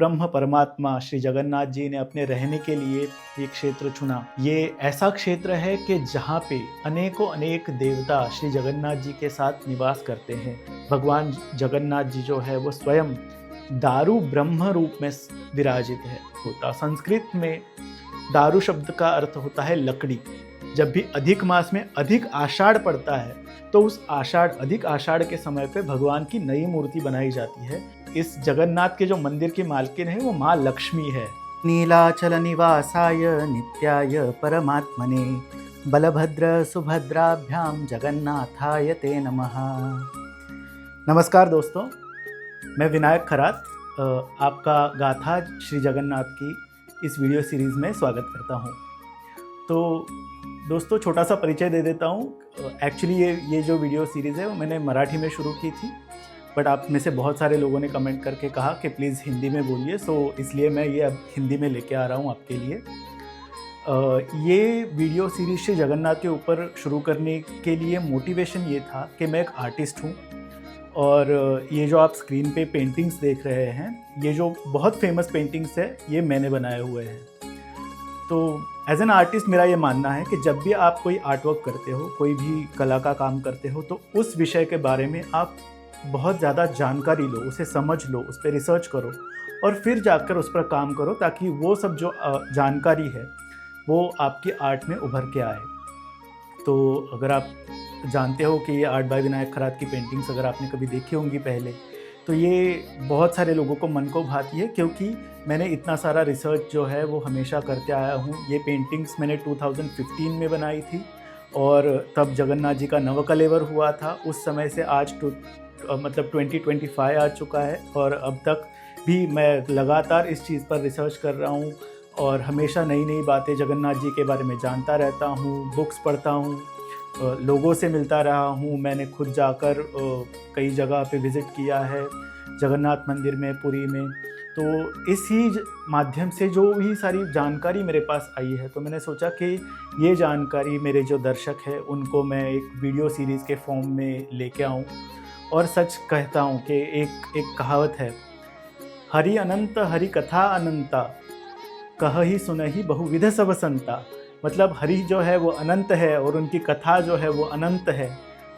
ब्रह्म परमात्मा श्री जगन्नाथ जी ने अपने रहने के लिए ये क्षेत्र चुना। ये ऐसा क्षेत्र है कि जहाँ पे अनेकों अनेक देवता श्री जगन्नाथ जी के साथ निवास करते हैं। भगवान जगन्नाथ जी जो है वो स्वयं दारु ब्रह्म रूप में विराजित होता। संस्कृत में दारु शब्द का अर्थ होता है लकड़ी। जब भी अधिक मास में अधिक आषाढ़ पड़ता है तो उस अधिक आषाढ़ के समय पे भगवान की नई मूर्ति बनाई जाती है। इस जगन्नाथ के जो मंदिर की मालकिन है वो माँ लक्ष्मी है। नीलाचल निवासाय नित्याय परमात्मने बलभद्र सुभद्राभ्याम जगन्नाथाय ते नमः। नमस्कार दोस्तों, मैं विनायक खरात आपका गाथा श्री जगन्नाथ की इस वीडियो सीरीज़ में स्वागत करता हूँ। तो दोस्तों, छोटा सा परिचय दे देता हूँ। एक्चुअली ये जो वीडियो सीरीज़ है वो मैंने मराठी में शुरू की थी, बट आप में से बहुत सारे लोगों ने कमेंट करके कहा कि प्लीज़ हिंदी में बोलिए, सो इसलिए मैं ये अब हिंदी में लेके आ रहा हूँ आपके लिए। ये वीडियो सीरीज श्री जगन्नाथ के ऊपर शुरू करने के लिए मोटिवेशन ये था कि मैं एक आर्टिस्ट हूँ और ये जो आप स्क्रीन पे पेंटिंग्स देख रहे हैं, ये जो बहुत फेमस पेंटिंग्स है, ये मैंने बनाए हुए हैं। तो एज एन आर्टिस्ट मेरा ये मानना है कि जब भी आप कोई आर्ट वर्क करते हो, कोई भी कला का काम करते हो, तो उस विषय के बारे में आप बहुत ज़्यादा जानकारी लो, उसे समझ लो, उस पर रिसर्च करो और फिर जाकर उस पर काम करो, ताकि वो सब जो जानकारी है वो आपकी आर्ट में उभर के आए। तो अगर आप जानते हो कि ये आर्ट बाय विनायक खरात की पेंटिंग्स अगर आपने कभी देखी होंगी पहले, तो ये बहुत सारे लोगों को मन को भाती है, क्योंकि मैंने इतना सारा रिसर्च जो है वो हमेशा करते आया हूँ। ये पेंटिंग्स मैंने 2015 में बनाई थी और तब जगन्नाथ जी का नवकलेवर हुआ था। उस समय से आज मतलब 2025 आ चुका है और अब तक भी मैं लगातार इस चीज़ पर रिसर्च कर रहा हूँ और हमेशा नई नई बातें जगन्नाथ जी के बारे में जानता रहता हूँ, बुक्स पढ़ता हूँ, लोगों से मिलता रहा हूँ। मैंने खुद जाकर कई जगह पे विज़िट किया है, जगन्नाथ मंदिर में, पुरी में। तो इसी माध्यम से जो भी सारी जानकारी मेरे पास आई है, तो मैंने सोचा कि ये जानकारी मेरे जो दर्शक हैं उनको मैं एक वीडियो सीरीज़ के फॉर्म में लेके आऊँ। और सच कहता हूँ कि एक कहावत है, हरि अनंत हरि कथा अनंता, कहहि सुनहि बहुविध सब संता। मतलब हरि जो है वो अनंत है और उनकी कथा जो है वो अनंत है।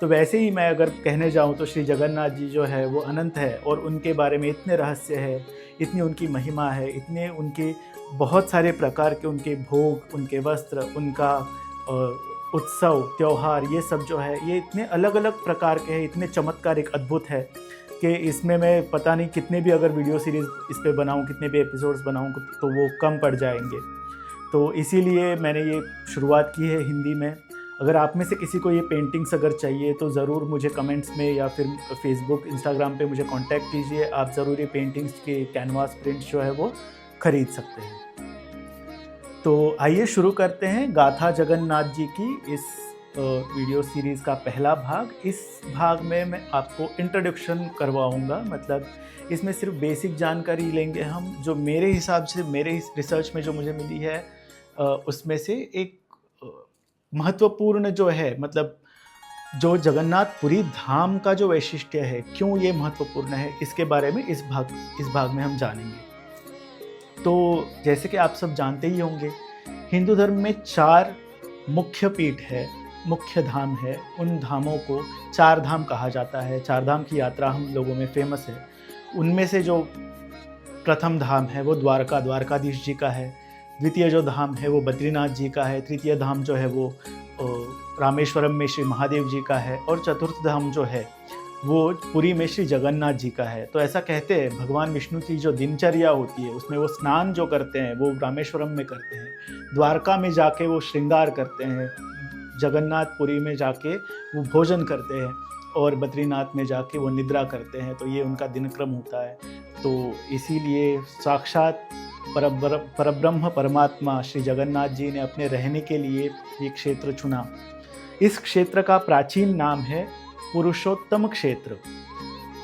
तो वैसे ही मैं अगर कहने जाऊँ तो श्री जगन्नाथ जी जो है वो अनंत है और उनके बारे में इतने रहस्य है, इतनी उनकी महिमा है, इतने उनके बहुत सारे प्रकार के उनके भोग, उनके वस्त्र, उनका उत्सव, त्यौहार, ये सब जो है ये इतने अलग अलग प्रकार के हैं, इतने चमत्कारिक, अद्भुत है कि इसमें मैं पता नहीं कितने भी अगर वीडियो सीरीज़ इस पे बनाऊँ, कितने भी एपिसोड्स बनाऊँ, तो वो कम पड़ जाएंगे। तो इसीलिए मैंने ये शुरुआत की है हिंदी में। अगर आप में से किसी को ये पेंटिंग्स अगर चाहिए तो ज़रूर मुझे कमेंट्स में या फिर फेसबुक, इंस्टाग्राम पे मुझे कांटेक्ट कीजिए। आप ज़रूर ये पेंटिंग्स के कैनवास प्रिंट्स जो है वो ख़रीद सकते हैं। तो आइए शुरू करते हैं गाथा जगन्नाथ जी की इस वीडियो सीरीज़ का पहला भाग। इस भाग में मैं आपको इंट्रोडक्शन करवाऊंगा, मतलब इसमें सिर्फ बेसिक जानकारी लेंगे हम, जो मेरे हिसाब से, मेरे इस रिसर्च में जो मुझे मिली है उसमें से एक महत्वपूर्ण जो है, मतलब जो जगन्नाथपुरी धाम का जो वैशिष्ट्य है, क्यों ये महत्वपूर्ण है, इसके बारे में इस भाग में हम जानेंगे। तो जैसे कि आप सब जानते ही होंगे, हिंदू धर्म में 4 मुख्य पीठ है, मुख्य धाम है। उन धामों को 4 धाम कहा जाता है। 4 धाम की यात्रा हम लोगों में फेमस है। उनमें से जो प्रथम धाम है वो द्वारकाधीश जी का है। द्वितीय जो धाम है वो बद्रीनाथ जी का है। तृतीय धाम जो है वो रामेश्वरम में श्री महादेव जी का है और चतुर्थ धाम जो है वो पुरी में श्री जगन्नाथ जी का है। तो ऐसा कहते हैं, भगवान विष्णु की जो दिनचर्या होती है उसमें वो स्नान जो करते हैं वो रामेश्वरम में करते हैं, द्वारका में जाके वो श्रृंगार करते हैं, जगन्नाथपुरी में जाके वो भोजन करते हैं और बद्रीनाथ में जाके वो निद्रा करते हैं। तो ये उनका दिनक्रम होता है। तो इसीलिए साक्षात परब्रह्म परमात्मा श्री जगन्नाथ जी ने अपने रहने के लिए ये क्षेत्र चुना। इस क्षेत्र का प्राचीन नाम है पुरुषोत्तम क्षेत्र,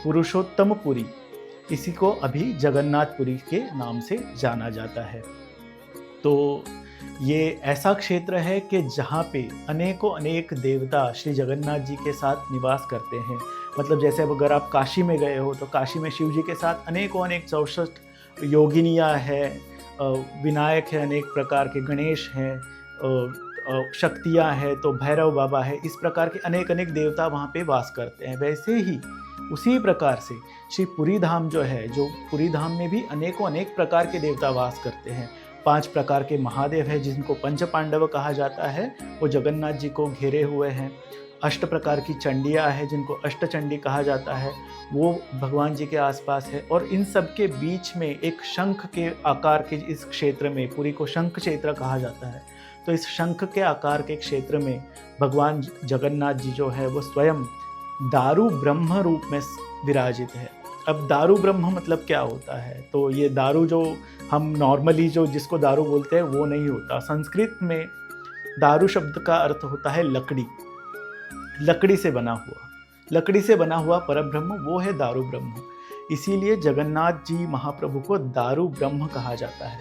पुरुषोत्तमपुरी। इसी को अभी जगन्नाथपुरी के नाम से जाना जाता है। तो ये ऐसा क्षेत्र है कि जहाँ पे अनेकों अनेक देवता श्री जगन्नाथ जी के साथ निवास करते हैं। मतलब जैसे अब अगर आप काशी में गए हो तो काशी में शिव जी के साथ अनेकों अनेक 64 योगिनियाँ है, विनायक है, अनेक प्रकार के गणेश हैं, शक्तियाँ हैं, तो भैरव बाबा है, इस प्रकार के अनेक अनेक देवता वहाँ पे वास करते हैं। वैसे ही उसी प्रकार से श्री पुरी धाम जो है, जो पुरी धाम में भी अनेकों अनेक प्रकार के देवता वास करते हैं। 5 प्रकार के महादेव है जिनको पंच पांडव कहा जाता है, वो जगन्नाथ जी को घेरे हुए हैं। 8 प्रकार की चंडियाँ है जिनको अष्टचंडी कहा जाता है, वो भगवान जी के आसपास है। और इन सब के बीच में एक शंख के आकार के इस क्षेत्र में, पुरी को शंख क्षेत्र कहा जाता है, तो इस शंख के आकार के क्षेत्र में भगवान जगन्नाथ जी जो है वो स्वयं दारू ब्रह्म रूप में विराजित है। अब दारू ब्रह्म मतलब क्या होता है? तो ये दारू जो हम नॉर्मली जो जिसको दारू बोलते हैं वो नहीं होता। संस्कृत में दारू शब्द का अर्थ होता है लकड़ी, लकड़ी से बना हुआ, लकड़ी से बना हुआ परब्रह्म वो है दारू ब्रह्म। इसीलिए जगन्नाथ जी महाप्रभु को दारू ब्रह्म कहा जाता है।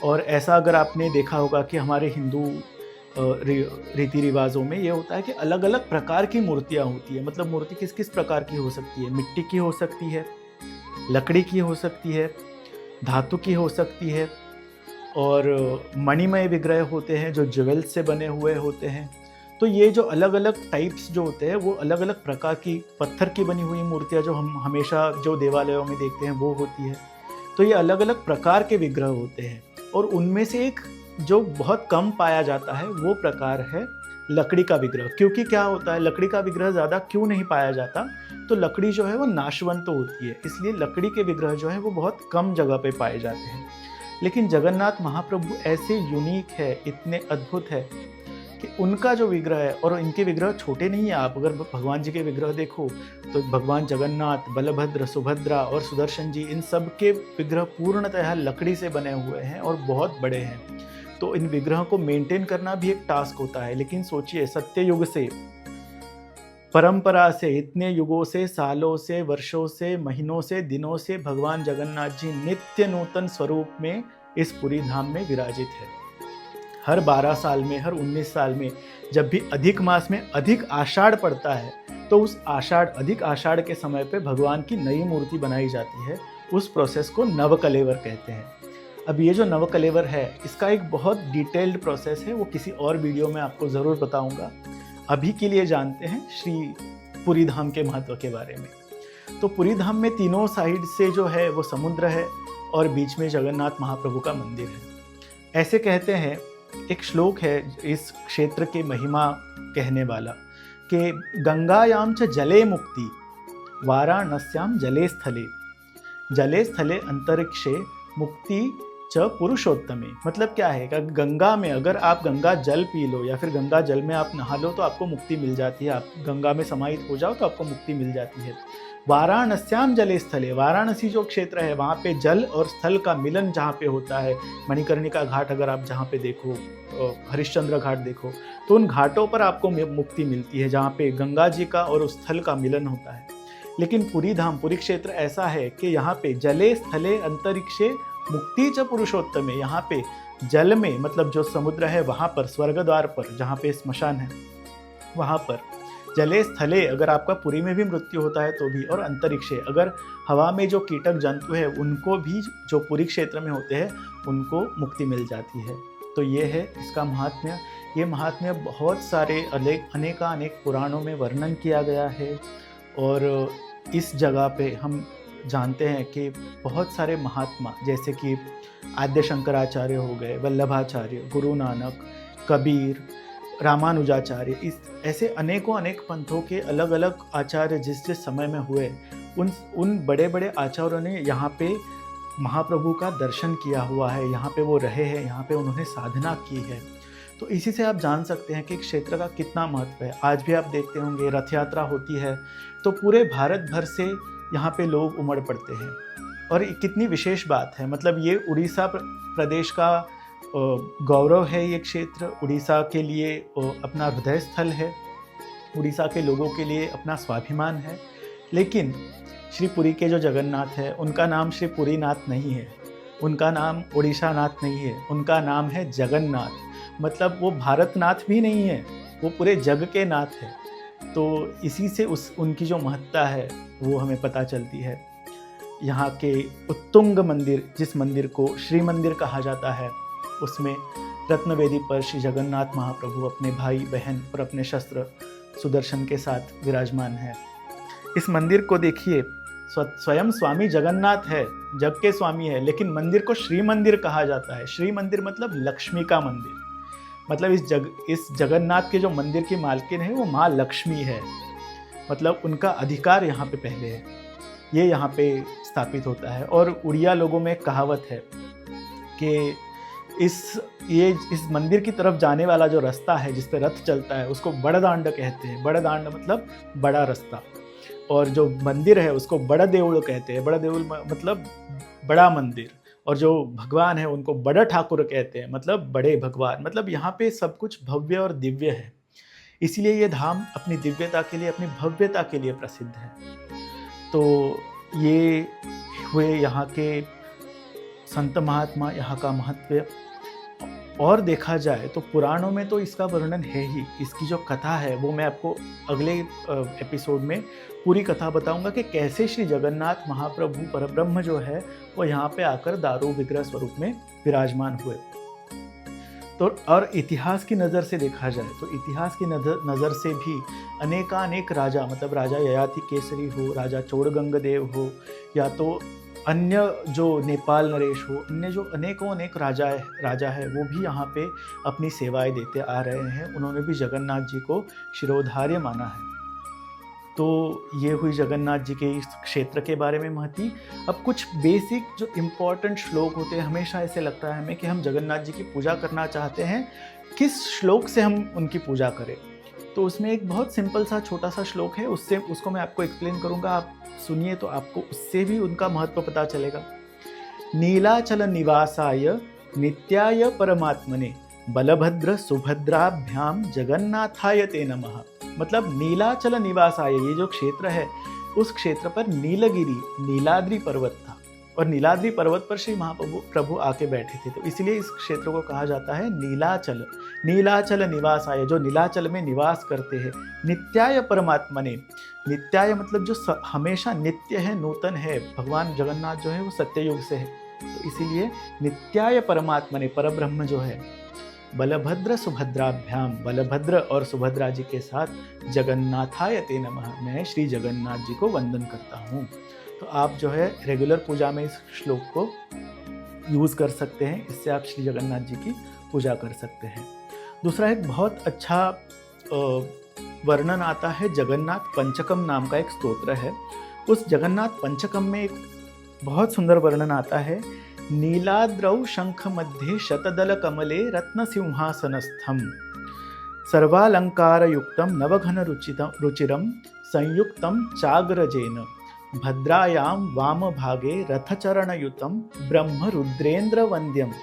और ऐसा अगर आपने देखा होगा कि हमारे हिंदू रीति रिवाजों में ये होता है कि अलग अलग प्रकार की मूर्तियाँ होती है। मतलब मूर्ति किस किस प्रकार की हो सकती है? मिट्टी की हो सकती है, लकड़ी की हो सकती है, धातु की हो सकती है, और मणिमय विग्रह होते हैं जो ज्वेल्स से बने हुए होते हैं। तो ये जो अलग अलग टाइप्स जो होते हैं वो अलग अलग प्रकार की पत्थर की बनी हुई मूर्तियाँ जो हम हमेशा जो देवालयों में देखते हैं वो होती है। तो ये अलग अलग प्रकार के विग्रह होते हैं, और उनमें से एक जो बहुत कम पाया जाता है वो प्रकार है लकड़ी का विग्रह। क्योंकि क्या होता है, लकड़ी का विग्रह ज़्यादा क्यों नहीं पाया जाता? तो लकड़ी जो है वो नाशवंत होती है, इसलिए लकड़ी के विग्रह जो है वो बहुत कम जगह पे पाए जाते हैं। लेकिन जगन्नाथ महाप्रभु ऐसे यूनिक है, इतने अद्भुत है कि उनका जो विग्रह है, और इनके विग्रह छोटे नहीं है। आप अगर भगवान जी के विग्रह देखो तो भगवान जगन्नाथ, बलभद्र, सुभद्रा और सुदर्शन जी, इन सब के विग्रह पूर्णतः लकड़ी से बने हुए हैं और बहुत बड़े हैं। तो इन विग्रहों को मेंटेन करना भी एक टास्क होता है। लेकिन सोचिए, सत्य युग से, परंपरा से, इतने युगों से, सालों से, वर्षों से, महीनों से, दिनों से भगवान जगन्नाथ जी नित्य नूतन स्वरूप में इस पुरी धाम में विराजित है। हर 12 साल में, हर 19 साल में जब भी अधिक मास में अधिक आषाढ़ पड़ता है, तो उस अधिक आषाढ़ के समय पे भगवान की नई मूर्ति बनाई जाती है। उस प्रोसेस को नवकलेवर कहते हैं। अब ये जो नवकलेवर है, इसका एक बहुत डिटेल्ड प्रोसेस है, वो किसी और वीडियो में आपको ज़रूर बताऊंगा। अभी के लिए जानते हैं श्री पुरी धाम के महत्व के बारे में। तो पुरी धाम में तीनों साइड से जो है वो समुद्र है, और बीच में जगन्नाथ महाप्रभु का मंदिर है। ऐसे कहते हैं, एक श्लोक है इस क्षेत्र के महिमा कहने वाला कि गंगायाम च जले मुक्ति, वाराणस्याम जले स्थले अंतरिक्षे मुक्ति च पुरुषोत्तमे। मतलब क्या है कि गंगा में अगर आप गंगा जल पी लो या फिर गंगा जल में आप नहा लो तो आपको मुक्ति मिल जाती है। आप गंगा में समाहित हो जाओ तो आपको मुक्ति मिल जाती है। वाराणस्याम जले स्थले, वाराणसी जो क्षेत्र है वहाँ पे जल और स्थल का मिलन जहाँ पे होता है, मणिकर्णिका घाट अगर आप जहाँ पे देखो, हरिश्चंद्र घाट देखो, तो उन घाटों पर आपको मुक्ति मिलती है जहाँ पे गंगा जी का और उस स्थल का मिलन होता है। लेकिन पुरी धाम, पुरी क्षेत्र ऐसा है कि यहाँ पे जले स्थले अंतरिक्षे मुक्ति च पुरुषोत्तम है। यहाँ पे जल में, मतलब जो समुद्र है वहाँ पर, स्वर्ग द्वार पर जहाँ पे स्मशान है वहाँ पर, जले स्थले अगर आपका पुरी में भी मृत्यु होता है तो भी, और अंतरिक्षे अगर हवा में जो कीटक जंतु है उनको भी जो पुरी क्षेत्र में होते हैं उनको मुक्ति मिल जाती है। तो ये है इसका महात्म्य। ये महात्म्य बहुत सारे अनेक पुराणों में वर्णन किया गया है। और इस जगह पे हम जानते हैं कि बहुत सारे महात्मा, जैसे कि आद्य शंकराचार्य हो गए, वल्लभाचार्य, गुरु नानक, कबीर, रामानुजाचार्य, इस ऐसे अनेक पंथों के अलग अलग आचार्य जिस समय में हुए, उन बड़े बड़े आचार्यों ने यहाँ पे महाप्रभु का दर्शन किया हुआ है, यहाँ पे वो रहे हैं, यहाँ पे उन्होंने साधना की है। तो इसी से आप जान सकते हैं कि क्षेत्र का कितना महत्व है। आज भी आप देखते होंगे रथ यात्रा होती है तो पूरे भारत भर से यहाँ पे लोग उमड़ पड़ते हैं। और कितनी विशेष बात है, मतलब ये उड़ीसा प्रदेश का गौरव है। ये क्षेत्र उड़ीसा के लिए अपना हृदय स्थल है, उड़ीसा के लोगों के लिए अपना स्वाभिमान है। लेकिन श्री पुरी के जो जगन्नाथ है उनका नाम श्री पुरीनाथ नहीं है, उनका नाम उड़ीसा नाथ नहीं है, उनका नाम है जगन्नाथ। मतलब वो भारतनाथ भी नहीं है, वो पूरे जग के नाथ है। तो इसी से उनकी जो महत्ता है वो हमें पता चलती है। यहाँ के उत्तुंग मंदिर, जिस मंदिर को श्री मंदिर कहा जाता है, उसमें रत्नवेदी पर श्री जगन्नाथ महाप्रभु अपने भाई बहन और अपने शस्त्र सुदर्शन के साथ विराजमान है। इस मंदिर को देखिए, स्वयं स्वामी जगन्नाथ है, जग के स्वामी है, लेकिन मंदिर को श्री मंदिर कहा जाता है। श्री मंदिर मतलब लक्ष्मी का मंदिर, मतलब इस जगन्नाथ के जो मंदिर की मालकिन है वो माँ लक्ष्मी है, मतलब उनका अधिकार यहाँ पे पहले है, ये यहाँ पे स्थापित होता है। और उड़िया लोगों में कहावत है कि इस मंदिर की तरफ जाने वाला जो रास्ता है जिस पे रथ चलता है उसको बड़दांड कहते हैं। बड़दांड मतलब बड़ा रास्ता, और जो मंदिर है उसको बड़ा देउल कहते हैं। बड़ा देउल मतलब बड़ा मंदिर, और जो भगवान है उनको बड़ा ठाकुर कहते हैं, मतलब बड़े भगवान। मतलब यहाँ पे सब कुछ भव्य और दिव्य है, इसीलिए ये धाम अपनी दिव्यता के लिए, अपनी भव्यता के लिए प्रसिद्ध है। तो ये हुए यहाँ के संत महात्मा, यहाँ का महत्व। और देखा जाए तो पुराणों में तो इसका वर्णन है ही, इसकी जो कथा है वो मैं आपको अगले एपिसोड में पूरी कथा बताऊंगा कि कैसे श्री जगन्नाथ महाप्रभु परब्रह्म जो है वो यहाँ पे आकर दारू विग्रह स्वरूप में विराजमान हुए। तो और इतिहास की नज़र से देखा जाए तो इतिहास की नज़र से भी अनेकानेक राजा, मतलब राजा ययाति केसरी हो, राजा चोड़गंगदेव हो, या तो अन्य जो नेपाल नरेश हो, अन्य जो अनेक राजा है वो भी यहाँ पे अपनी सेवाएं देते आ रहे हैं। उन्होंने भी जगन्नाथ जी को शिरोधार्य माना है। तो ये हुई जगन्नाथ जी के इस क्षेत्र के बारे में महती। अब कुछ बेसिक जो इम्पोर्टेंट श्लोक होते हैं, हमेशा ऐसे लगता है हमें कि हम जगन्नाथ जी की पूजा करना चाहते हैं, किस श्लोक से हम उनकी पूजा करें। तो उसमें एक बहुत सिंपल सा छोटा सा श्लोक है, उसको मैं आपको एक्सप्लेन करूँगा, आप सुनिए तो आपको उससे भी उनका महत्व पता चलेगा। नीलाचल निवासाय नित्याय परमात्मने बलभद्र सुभद्राभ्याम जगन्नाथाय ते नमः। मतलब नीलाचल निवासाय, ये जो क्षेत्र है उस क्षेत्र पर नीलगिरी, नीलाद्रि पर्वत था, और नीलाद्रि पर्वत पर श्री महाप्रभु आके बैठे थे, तो इसलिए इस क्षेत्र को कहा जाता है नीलाचल। नीलाचल निवासाय, जो नीलाचल में निवास करते हैं। नित्याय परमात्मने, नित्याय मतलब जो हमेशा नित्य है, नूतन है। भगवान जगन्नाथ जो है वो सत्ययुग से है, तो इसीलिए नित्याय परमात्मने, परब्रह्म जो है। बलभद्र सुभद्राभ्याम, बलभद्र और सुभद्रा जी के साथ जगन्नाथाय ते नमः, मैं श्री जगन्नाथ जी को वंदन करता हूँ। तो आप जो है रेगुलर पूजा में इस श्लोक को यूज़ कर सकते हैं, इससे आप श्री जगन्नाथ जी की पूजा कर सकते हैं। दूसरा एक बहुत अच्छा वर्णन आता है, जगन्नाथ पंचकम नाम का एक स्तोत्र है। उस जगन्नाथ पंचकम में एक बहुत सुंदर वर्णन आता है। नीलाद्रौ शंख मध्ये शतदल कमले रत्न सिंहासनस्थम सर्वालंकारयुक्तम नवघन रुचिरम संयुक्तम चाग्रजेन भद्रायां वाम भागे रथचरणयुतं ब्रह्म रुद्रेन्द्र वंद्यम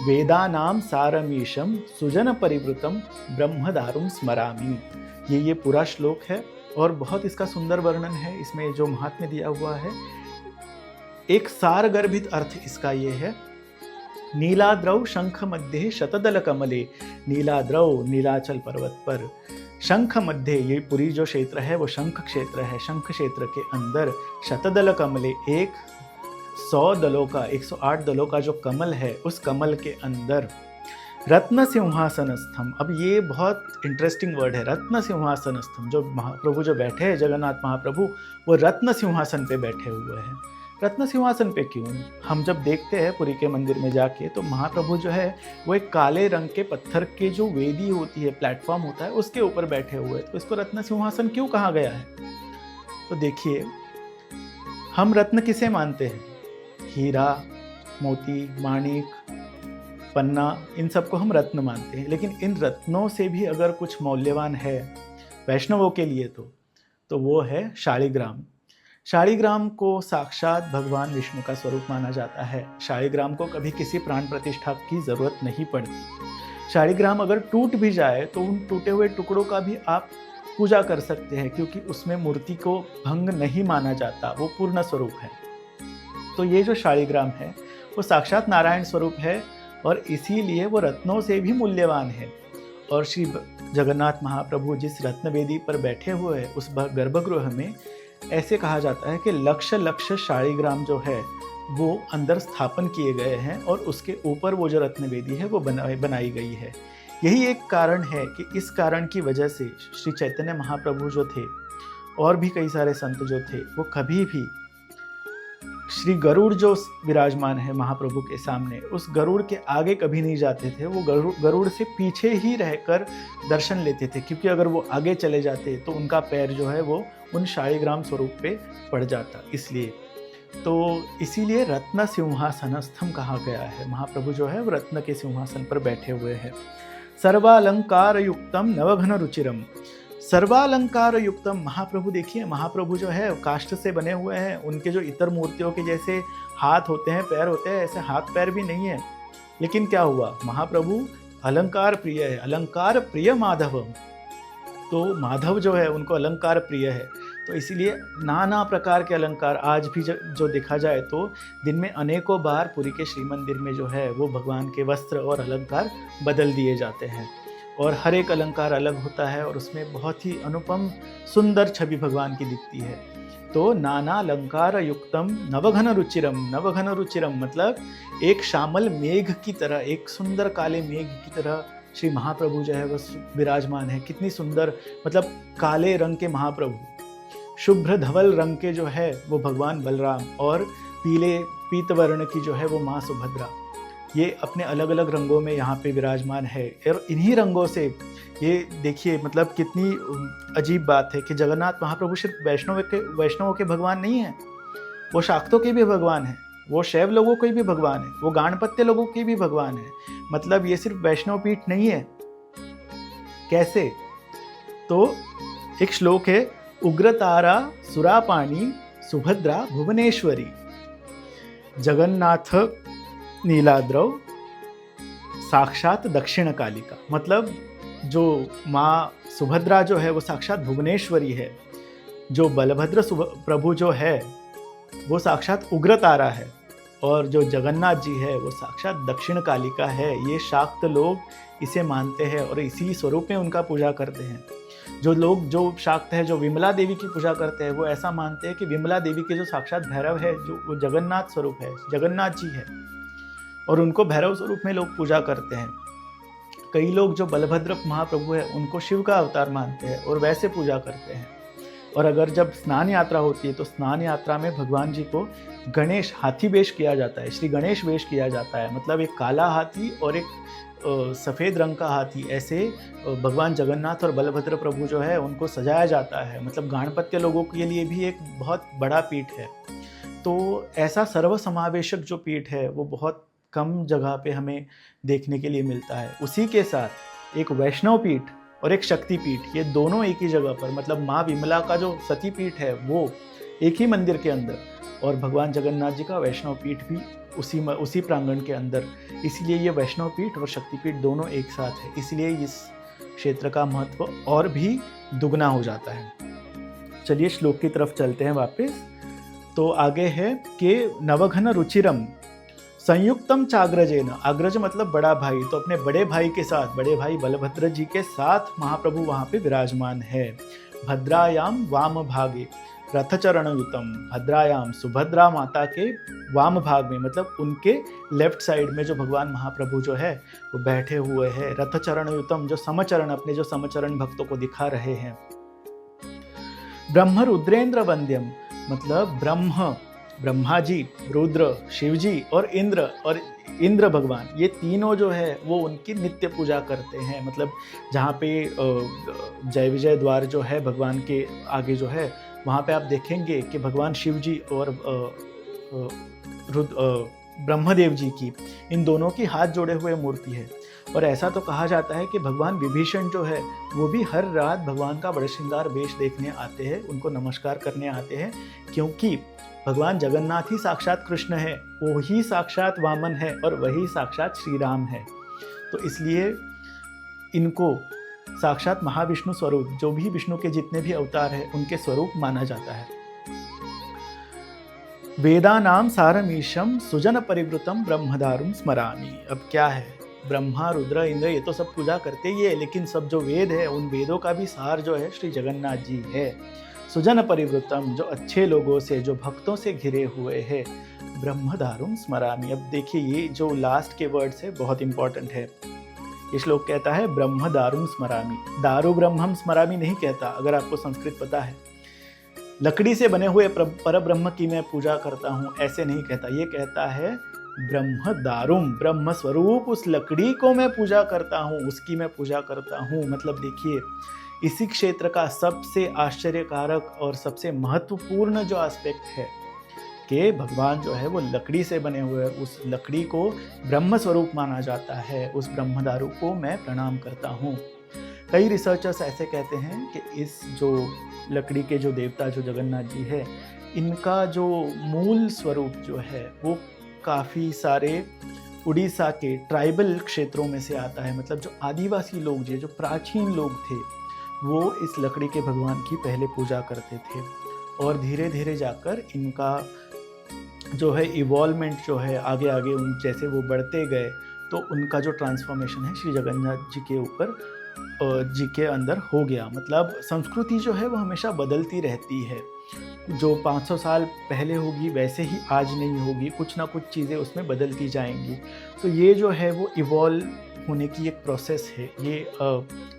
वेदानां सारमीशम सुजन परिवृतम ब्रह्मदारुं स्मरामि। ये पूरा श्लोक है और बहुत इसका सुंदर वर्णन है। इसमें जो महात्म्य दिया हुआ है, एक सारगर्भित अर्थ इसका ये है। नीलाद्रौ शंख मध्ये शतदल कमले, नीलाद्रौ नीलाचल पर्वत पर, शंख मध्य, ये पूरी जो क्षेत्र है वो शंख क्षेत्र है। शंख क्षेत्र के अंदर शतदल कमले, 100 दलों का, 108 दलों का जो कमल है, उस कमल के अंदर रत्न सिंहासनस्थम। अब ये बहुत इंटरेस्टिंग वर्ड है, रत्न सिंहासनस्थम। जो महाप्रभु जो बैठे हैं, जगन्नाथ महाप्रभु, वो रत्न सिंहासन पे बैठे हुए हैं। रत्न सिंहासन पे क्यों? हम जब देखते हैं पुरी के मंदिर में जाके, तो महाप्रभु जो है वो एक काले रंग के पत्थर के जो वेदी होती है, प्लेटफॉर्म होता है, उसके ऊपर बैठे हुए हैं। तो इसको रत्न सिंहासन क्यों कहा गया है? तो देखिए, हम रत्न किसे मानते हैं? हीरा, मोती, माणिक, पन्ना, इन सबको हम रत्न मानते हैं। लेकिन इन रत्नों से भी अगर कुछ मौल्यवान है वैष्णवों के लिए तो वो है शालिग्राम। शालिग्राम को साक्षात भगवान विष्णु का स्वरूप माना जाता है। शालिग्राम को कभी किसी प्राण प्रतिष्ठा की जरूरत नहीं पड़ती। शालिग्राम अगर टूट भी जाए तो उन टूटे हुए टुकड़ों का भी आप पूजा कर सकते हैं, क्योंकि उसमें मूर्ति को भंग नहीं माना जाता, वो पूर्ण स्वरूप है। तो ये जो शालिग्राम है वो साक्षात नारायण स्वरूप है, और इसीलिए वो रत्नों से भी मूल्यवान है। और श्री जगन्नाथ महाप्रभु जिस रत्नवेदी पर बैठे हुए हैं, उस गर्भगृह में ऐसे कहा जाता है कि लक्ष लक्ष शालिग्राम जो है वो अंदर स्थापन किए गए हैं और उसके ऊपर वो जो रत्न वेदी है वो बनाई गई है। यही एक कारण है कि इस कारण की वजह से श्री चैतन्य महाप्रभु जो थे और भी कई सारे संत जो थे वो कभी भी श्री गरुड़ जो विराजमान है महाप्रभु के सामने, उस गरुड़ के आगे कभी नहीं जाते थे। वो गरुड़ से पीछे ही रहकर दर्शन लेते थे, क्योंकि अगर वो आगे चले जाते तो उनका पैर जो है वो उन शालिग्राम स्वरूप पे पड़ जाता। इसीलिए रत्न सिंहासनस्थम कहा गया है। महाप्रभु जो है वो रत्न के सिंहासन पर बैठे हुए हैं। सर्वालंकार युक्तम नवघन रुचिरम, सर्वालंकार युक्तम। महाप्रभु देखिए, महाप्रभु जो है काष्ठ से बने हुए हैं। उनके जो इतर मूर्तियों के जैसे हाथ होते हैं, पैर होते हैं, ऐसे हाथ पैर भी नहीं है। लेकिन क्या हुआ, महाप्रभु अलंकार प्रिय है, अलंकार प्रिय माधव। तो माधव जो है उनको अलंकार प्रिय है, तो इसीलिए नाना प्रकार के अलंकार आज भी जो देखा जाए तो दिन में अनेकों बार पुरी के श्री मंदिर में जो है वो भगवान के वस्त्र और अलंकार बदल दिए जाते हैं, और हर एक अलंकार अलग होता है और उसमें बहुत ही अनुपम सुंदर छवि भगवान की दिखती है। तो नाना अलंकार युक्तम नवघन रुचिरम, नवघन रुचिरम मतलब एक श्यामल मेघ की तरह, एक सुंदर काले मेघ की तरह श्री महाप्रभु जो है वह विराजमान है। कितनी सुंदर, मतलब काले रंग के महाप्रभु, शुभ्र धवल रंग के जो है वो भगवान बलराम, और पीले पीतवर्ण की जो है वो माँ सुभद्रा, ये अपने अलग अलग रंगों में यहाँ पे विराजमान है। और इन्हीं रंगों से ये देखिए, मतलब कितनी अजीब बात है कि जगन्नाथ महाप्रभु सिर्फ वैष्णवों के भगवान नहीं हैं, वो शाक्तों के भी भगवान हैं, वो शैव लोगों के भी भगवान है, वो गाणपत्य लोगों के भी भगवान है। मतलब ये सिर्फ वैष्णव पीठ नहीं है। कैसे? तो एक श्लोक है, उग्रतारा सुरापाणी सुभद्रा भुवनेश्वरी जगन्नाथ नीलाद्रव साक्षात दक्षिण कालिका। मतलब जो माँ सुभद्रा जो है वो साक्षात भुवनेश्वरी है, जो बलभद्र प्रभु जो है वो साक्षात उग्रतारा है, और जो जगन्नाथ जी है वो साक्षात दक्षिण कालिका है। ये शाक्त लोग इसे मानते हैं और इसी स्वरूप में उनका पूजा करते हैं। जो शाक्त है, जो विमला देवी की पूजा करते हैं, वो ऐसा मानते हैं कि विमला देवी के जो साक्षात भैरव है, जो वो जगन्नाथ स्वरूप है, जगन्नाथ जी है, और उनको भैरव स्वरूप में लोग पूजा करते हैं। कई लोग जो बलभद्र महाप्रभु है उनको शिव का अवतार मानते हैं और वैसे पूजा करते हैं। और अगर जब स्नान यात्रा होती है तो स्नान यात्रा में भगवान जी को गणेश हाथी वेश किया जाता है, श्री गणेश वेश किया जाता है। मतलब एक काला हाथी और एक सफ़ेद रंग का हाथी, ऐसे भगवान जगन्नाथ और बलभद्र प्रभु जो है उनको सजाया जाता है। मतलब गाणपत्य लोगों के लिए भी एक बहुत बड़ा पीठ है। तो ऐसा सर्व समावेशक जो पीठ है वो बहुत कम जगह पे हमें देखने के लिए मिलता है। उसी के साथ एक वैष्णव पीठ और एक शक्ति पीठ, ये दोनों एक ही जगह पर, मतलब माँ विमला का जो सती पीठ है वो एक ही मंदिर के अंदर, और भगवान जगन्नाथ जी का वैष्णव पीठ भी उसी प्रांगण के अंदर। इसलिए ये वैष्णव पीठ और शक्ति पीठ दोनों एक साथ है। इसलिए इस क्षेत्र का महत्व और भी दुगना हो जाता है। चलिए श्लोक की तरफ चलते हैं वापस। तो आगे है कि नवघन रुचिरम संयुक्तम चाग्रजेन, अग्रज मतलब बड़ा भाई, तो अपने बड़े भाई के साथ, बड़े भाई बलभद्र जी के साथ महाप्रभु वहाँ पे विराजमान है। भद्रायाम वाम भागे रथचरण युतम, भद्रायाम सुभद्रा माता के वाम भाग में, मतलब उनके लेफ्ट साइड में जो भगवान महाप्रभु जो है वो बैठे हुए हैं। रथचरण युतम, जो समचरण, अपने जो समचरण भक्तों को दिखा रहे हैं। ब्रह्म रुद्रेंद्र वंद्यम, मतलब ब्रह्मा जी, रुद्र, शिव जी और इंद्र भगवान, ये तीनों जो है वो उनकी नित्य पूजा करते हैं। मतलब जहाँ पे जय विजय द्वार जो है भगवान के आगे जो है, वहाँ पे आप देखेंगे कि भगवान शिव जी और ब्रह्मदेव जी की, इन दोनों की हाथ जोड़े हुए मूर्ति है। और ऐसा तो कहा जाता है कि भगवान विभीषण जो है वो भी हर रात भगवान का बड़े श्रृंगार वेश देखने आते हैं, उनको नमस्कार करने आते हैं, क्योंकि भगवान जगन्नाथ ही साक्षात कृष्ण है, वो ही साक्षात वामन है और वही साक्षात श्री राम है। तो इसलिए इनको साक्षात महाविष्णु स्वरूप, जो भी विष्णु के जितने भी अवतार हैं उनके स्वरूप माना जाता है। वेदानाम सारमीशम सुजन परिवृतम ब्रह्मदारुम स्मरामि। अब क्या है, ब्रह्मा रुद्र इंद्र ये तो सब पूजा करते ही है, लेकिन सब जो वेद है उन वेदों का भी सार जो है श्री जगन्नाथ जी है। सुजन परिवृतम, जो अच्छे लोगों से, जो भक्तों से घिरे हुए हैं, ब्रह्मदारुम स्मरामि। अब देखिए ये जो लास्ट के वर्ड्स है बहुत इंपॉर्टेंट है। ये श्लोक कहता है ब्रह्मदारुम स्मरामि, दारु ब्रह्मम स्मरामि नहीं कहता, अगर आपको संस्कृत पता है। लकड़ी से बने हुए परब्रह्म की मैं पूजा करता हूँ ऐसे नहीं कहता, ये कहता है ब्रह्म दारुम, ब्रह्म स्वरूप उस लकड़ी को मैं पूजा करता हूँ, उसकी मैं पूजा करता हूँ। मतलब देखिए इसी क्षेत्र का सबसे आश्चर्यकारक और सबसे महत्वपूर्ण जो एस्पेक्ट है कि भगवान जो है वो लकड़ी से बने हुए, उस लकड़ी को ब्रह्म स्वरूप माना जाता है, उस ब्रह्म दारू को मैं प्रणाम करता हूँ। कई रिसर्चर्स ऐसे कहते हैं कि इस जो लकड़ी के जो देवता जो जगन्नाथ जी है, इनका जो मूल स्वरूप जो है वो काफ़ी सारे उड़ीसा के ट्राइबल क्षेत्रों में से आता है। मतलब जो आदिवासी लोग जो प्राचीन लोग थे वो इस लकड़ी के भगवान की पहले पूजा करते थे, और धीरे धीरे जाकर इनका जो है इवॉल्वमेंट जो है आगे आगे उन जैसे वो बढ़ते गए तो उनका जो ट्रांसफॉर्मेशन है श्री जगन्नाथ जी के ऊपर जी के अंदर हो गया। मतलब संस्कृति जो है वो हमेशा बदलती रहती है, जो 500 साल पहले होगी वैसे ही आज नहीं होगी, कुछ ना कुछ चीज़ें उसमें बदलती जाएंगी। तो ये जो है वो इवॉल्व होने की एक प्रोसेस है, ये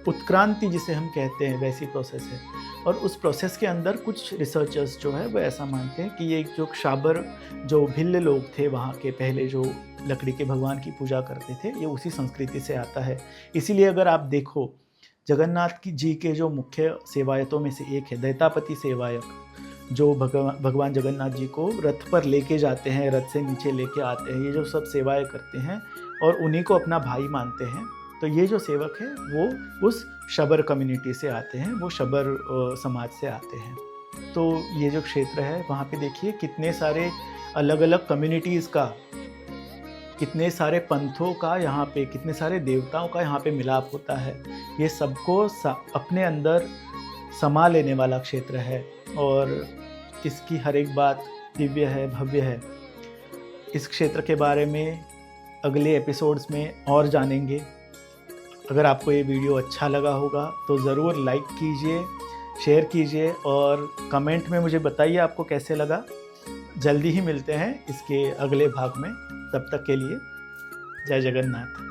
उत्क्रांति जिसे हम कहते हैं वैसी प्रोसेस है। और उस प्रोसेस के अंदर कुछ रिसर्चर्स जो है वो ऐसा मानते हैं कि ये जो शाबर जो भिल्ल लोग थे वहाँ के पहले जो लकड़ी के भगवान की पूजा करते थे, ये उसी संस्कृति से आता है। इसीलिए अगर आप देखो जगन्नाथ जी के जो मुख्य सेवायतों में से एक है दैतापति सेवायक, जो भगवान जगन्नाथ जी को रथ पर लेके जाते हैं, रथ से नीचे लेके आते हैं, ये जो सब सेवाएं करते हैं और उन्हीं को अपना भाई मानते हैं। तो ये जो सेवक है वो उस शबर कम्युनिटी से आते हैं, वो शबर समाज से आते हैं। तो ये जो क्षेत्र है वहाँ पे देखिए कितने सारे अलग अलग कम्युनिटीज़ का, कितने सारे पंथों का यहाँ पे, कितने सारे देवताओं का यहाँ पे मिलाप होता है। ये सबको अपने अंदर समा लेने वाला क्षेत्र है और इसकी हर एक बात दिव्य है, भव्य है। इस क्षेत्र के बारे में अगले एपिसोड्स में और जानेंगे। अगर आपको ये वीडियो अच्छा लगा होगा तो ज़रूर लाइक कीजिए, शेयर कीजिए और कमेंट में मुझे बताइए आपको कैसे लगा। जल्दी ही मिलते हैं इसके अगले भाग में, तब तक के लिए जय जगन्नाथ।